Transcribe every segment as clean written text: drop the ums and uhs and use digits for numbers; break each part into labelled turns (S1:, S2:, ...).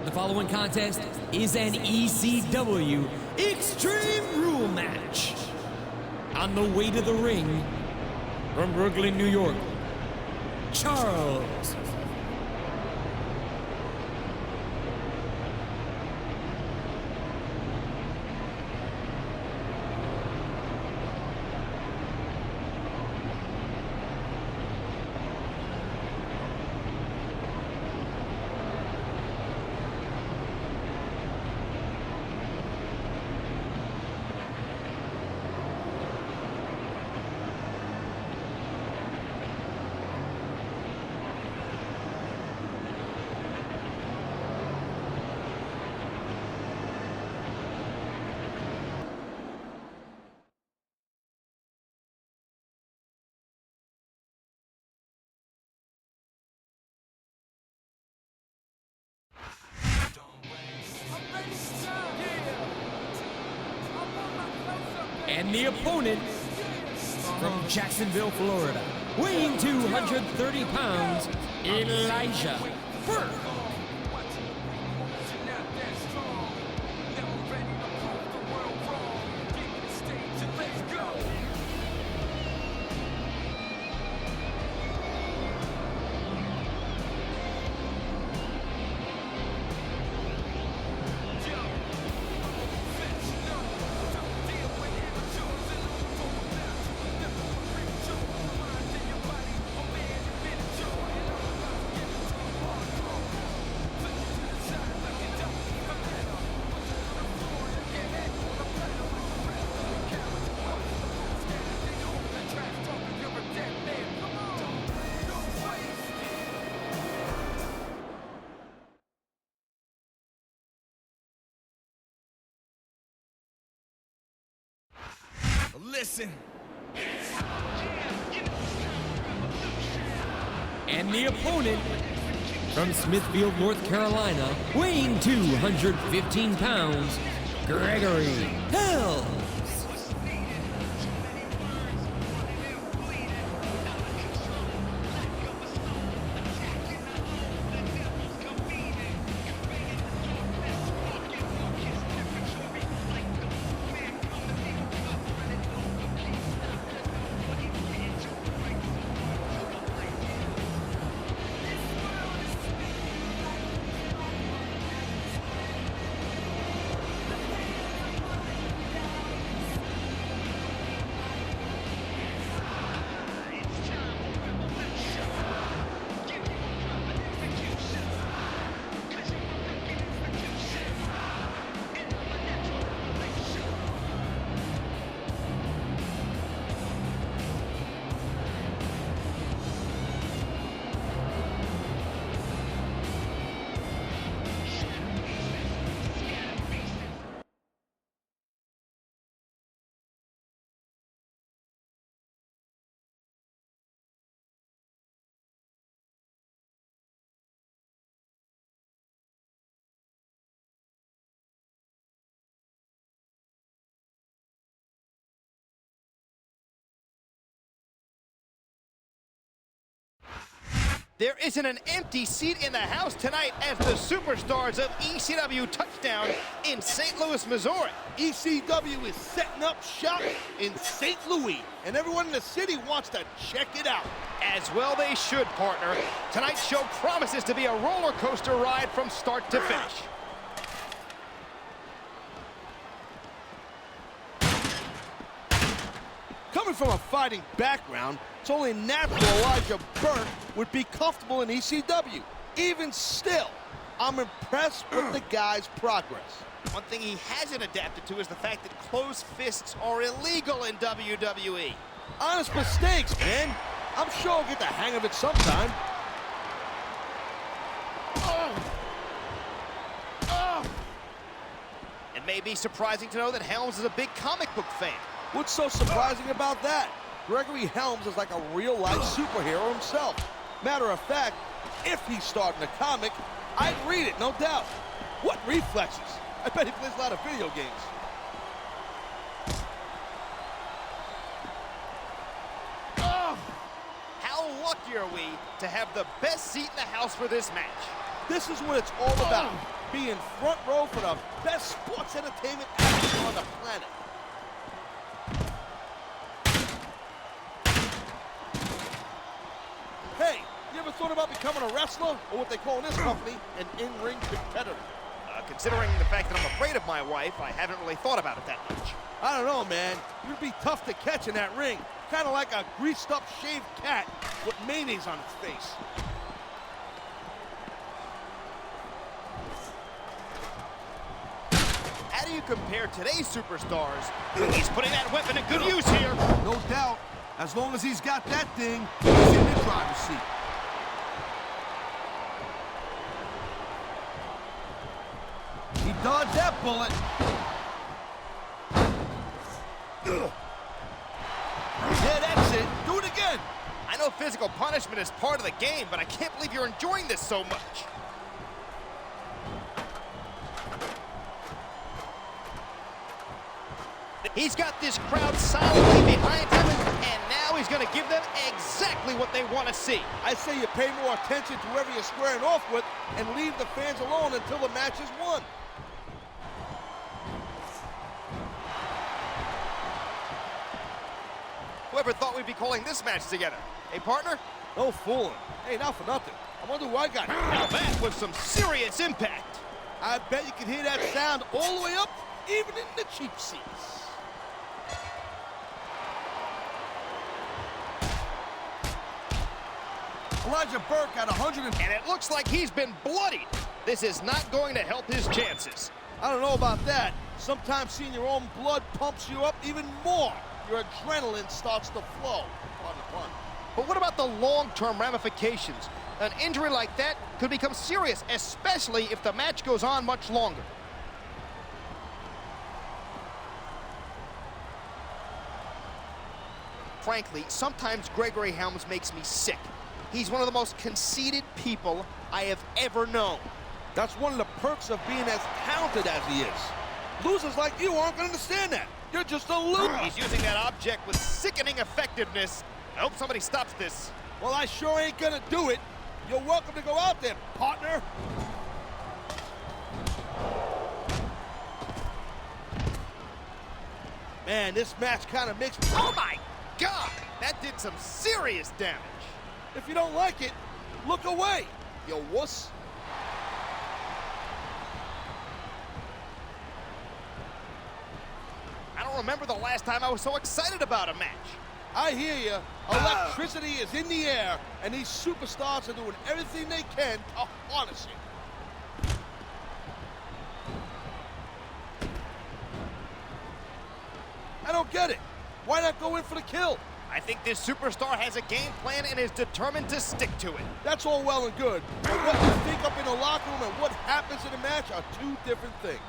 S1: The following contest is an ECW Extreme Rule match. On the way to the ring, from Brooklyn, New York, Charles. And the opponent from Jacksonville, Florida, weighing 230 pounds, Elijah Burke.
S2: Listen.
S1: And the opponent from Smithfield, North Carolina, weighing 215 pounds, Gregory Helms.
S3: There isn't an empty seat in the house tonight as the superstars of ECW touchdown in St. Louis, Missouri.
S2: ECW is setting up shop in St. Louis, and everyone in the city wants to check it out.
S3: As well they should, partner. Tonight's show promises to be a roller coaster ride from start to finish.
S2: Coming from a fighting background, it's only natural Elijah Burke would be comfortable in ECW. Even still, I'm impressed with the guy's progress.
S3: One thing he hasn't adapted to is the fact that closed fists are illegal in WWE.
S2: Honest mistakes, man. I'm sure I'll get the hang of it sometime.
S3: It may be surprising to know that Helms is a big comic book fan.
S2: What's so surprising about that? Gregory Helms is like a real-life superhero himself. Matter of fact, if he's starting a comic, I'd read it, no doubt. What reflexes? I bet he plays a lot of video games.
S3: How lucky are we to have the best seat in the house for this match?
S2: This is what it's all about. Being front row for the best sports entertainment action on the planet. Hey, you ever thought about becoming a wrestler? Or what they call in this company, an in-ring competitor?
S3: Considering the fact that I'm afraid of my wife, I haven't really thought about it that much.
S2: I don't know, man. You'd be tough to catch in that ring. Kind of like a greased-up shaved cat with mayonnaise on its face.
S3: How do you compare today's superstars? He's putting that weapon in good use here.
S2: No doubt. As long as he's got that thing, he's in the driver's seat. He dodged that bullet. Yeah, that's it. Do it again.
S3: I know physical punishment is part of the game, but I can't believe you're enjoying this so much. He's got this crowd silently behind him, and now he's going to give them exactly what they want to see.
S2: I say you pay more attention to whoever you're squaring off with and leave the fans alone until the match is won.
S3: Whoever thought we'd be calling this match together? Hey, partner?
S2: No fooling. Hey, not for nothing. I wonder who I got.
S3: Now that was some serious impact.
S2: I bet you can hear that sound all the way up, even in the cheap seats. Elijah Burke at 100
S3: And it looks like he's been bloodied. This is not going to help his chances.
S2: I don't know about that. Sometimes seeing your own blood pumps you up even more. Your adrenaline starts to flow. Pardon the pun.
S3: But what about the long-term ramifications? An injury like that could become serious, especially if the match goes on much longer. Frankly, sometimes Gregory Helms makes me sick. He's one of the most conceited people I have ever known.
S2: That's one of the perks of being as talented as he is. Losers like you aren't going to understand that. You're just a loser.
S3: He's using that object with sickening effectiveness. I hope somebody stops this.
S2: Well, I sure ain't going to do it. You're welcome to go out there, partner. Man, this match kind of makes me...
S3: Oh, my God! That did some serious damage.
S2: If you don't like it, look away, you wuss.
S3: I don't remember the last time I was so excited about a match.
S2: I hear you. Electricity is in the air, and these superstars are doing everything they can to harness it. I don't get it. Why not go in for the kill?
S3: I think this superstar has a game plan and is determined to stick to it.
S2: That's all well and good. But what you think up in the locker room and what happens in the match are two different things.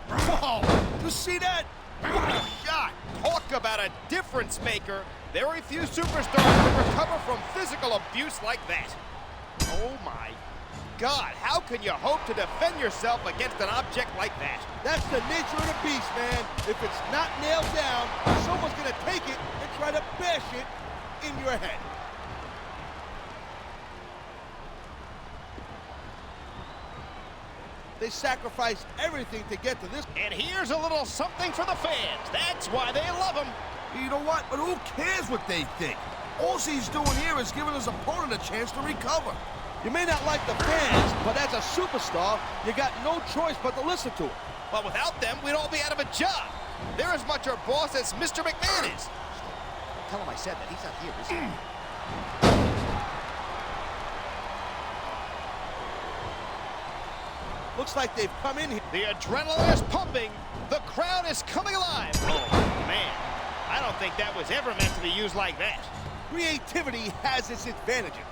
S2: Whoa! You see that? What a shot!
S3: Talk about a difference maker. Very few superstars can recover from physical abuse like that. Oh my God, how can you hope to defend yourself against an object like that?
S2: That's the nature of the beast, man. If it's not nailed down, someone's gonna take it and try to bash it in your head. They sacrifice everything to get to this.
S3: And here's a little something for the fans. That's why they love him.
S2: You know what? But who cares what they think? All he's doing here is giving his opponent a chance to recover. You may not like the fans, but as a superstar, you got no choice but to listen to him.
S3: But without them, we'd all be out of a job. They're as much our boss as Mr. McMahon is. Tell him I said that. He's not here, is he?
S2: Looks like they've come in here.
S3: The adrenaline is pumping. The crowd is coming alive. Oh, man. I don't think that was ever meant to be used like that.
S2: Creativity has its advantages.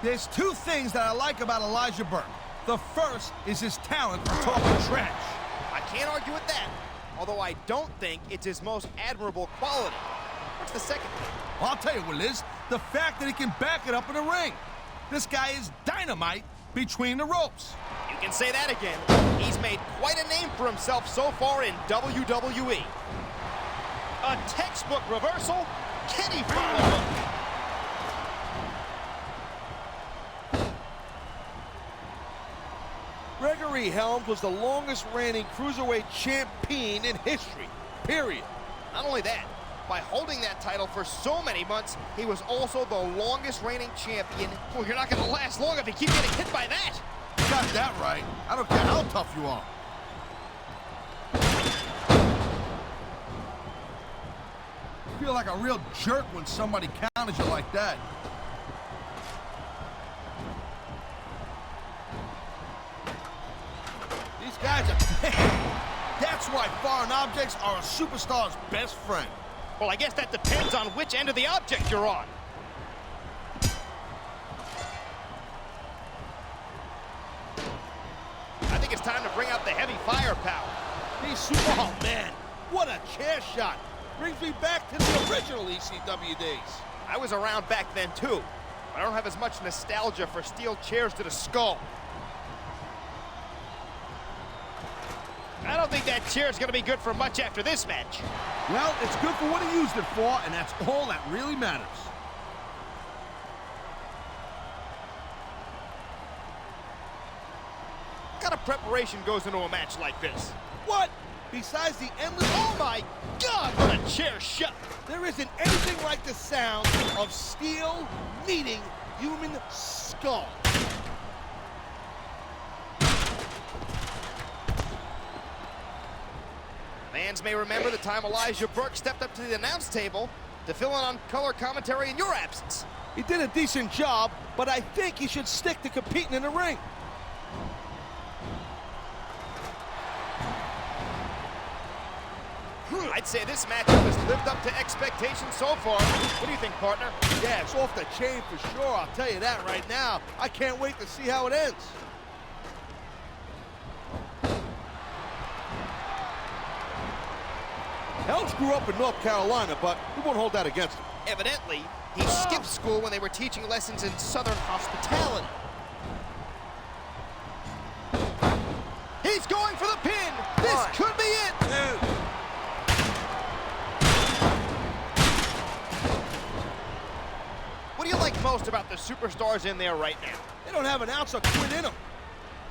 S2: There's two things that I like about Elijah Burke. The first is his talent for talking trash.
S3: I can't argue with that, although I don't think it's his most admirable quality. What's the second thing?
S2: Well, I'll tell you what it is. The fact that he can back it up in the ring. This guy is dynamite between the ropes.
S3: You You can say that again. He's made quite a name for himself so far in WWE. A textbook reversal. Can he follow up?
S2: Gregory Helms was the longest reigning cruiserweight champion in history, period.
S3: Not only that, by holding that title for so many months, he was also the longest reigning champion. Well, you're not going to last long if you keep getting hit by that.
S4: You got that right. I don't care how tough you are. You feel like a real jerk when somebody counters you like that.
S2: These guys are... That's why foreign objects are a superstar's best friend.
S3: Well, I guess that depends on which end of the object you're on. I think it's time to bring out the heavy firepower.
S2: He's super... Oh, man. What a chair shot. Brings me back to the original ECW days.
S3: I was around back then, too. But I don't have as much nostalgia for steel chairs to the skull. I don't think that chair's going to be good for much after this match.
S4: Well, it's good for what he used it for, and that's all that really matters.
S3: What kind of preparation goes into a match like this?
S2: What? Besides the endless...
S3: Oh, my God, what a chair shot.
S2: There isn't anything like the sound of steel meeting human skull.
S3: Fans may remember the time Elijah Burke stepped up to the announce table to fill in on color commentary in your absence.
S2: He did a decent job, but I think he should stick to competing in the ring.
S3: I'd say this matchup has lived up to expectations so far. What do you think, partner?
S2: Yeah, it's off the chain for sure, I'll tell you that right now. I can't wait to see how it ends. Helms grew up in North Carolina, but we won't hold that against him.
S3: Evidently, he skipped school when they were teaching lessons in Southern hospitality. He's going for the pin. This could be it. What do you like most about the superstars in there right now?
S2: They don't have an ounce of quit in them.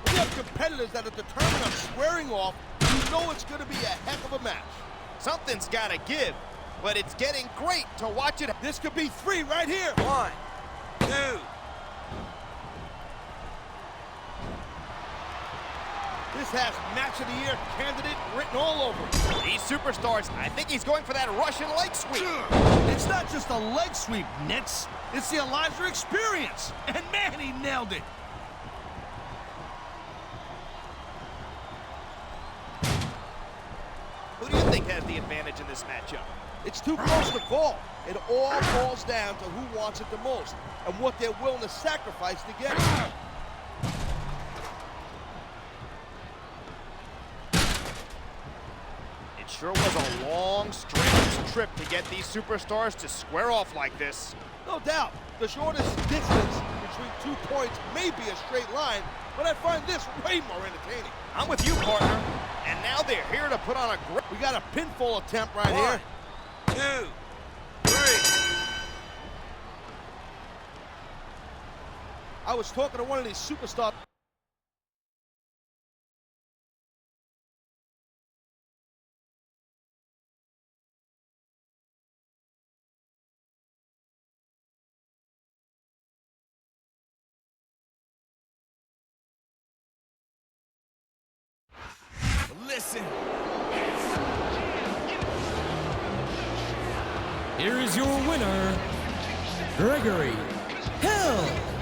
S2: We have competitors that are determined on squaring off. You know it's going to be a heck of a match.
S3: Something's got to give, but it's getting great to watch it.
S2: This could be 3 right here.
S3: 1, 2.
S2: This has Match of the Year candidate written all over it.
S3: These superstars, I think he's going for that Russian leg sweep.
S4: It's not just a leg sweep, Nitz. It's the Elijah experience. And man, he nailed it.
S3: Who do you think has the advantage in this matchup?
S2: It's too close to call. It all boils down to who wants it the most and what they're willing to sacrifice to get it.
S3: It sure was a long, strange trip to get these superstars to square off like this.
S2: No doubt, the shortest distance between 2 points may be a straight line, but I find this way more entertaining.
S3: I'm with you, partner. And now they're here to put on a great...
S2: We got a pinfall attempt right here.
S3: 1, 2, 3.
S2: I was talking to one of these superstars.
S1: Listen. Here is your winner, Gregory Helms.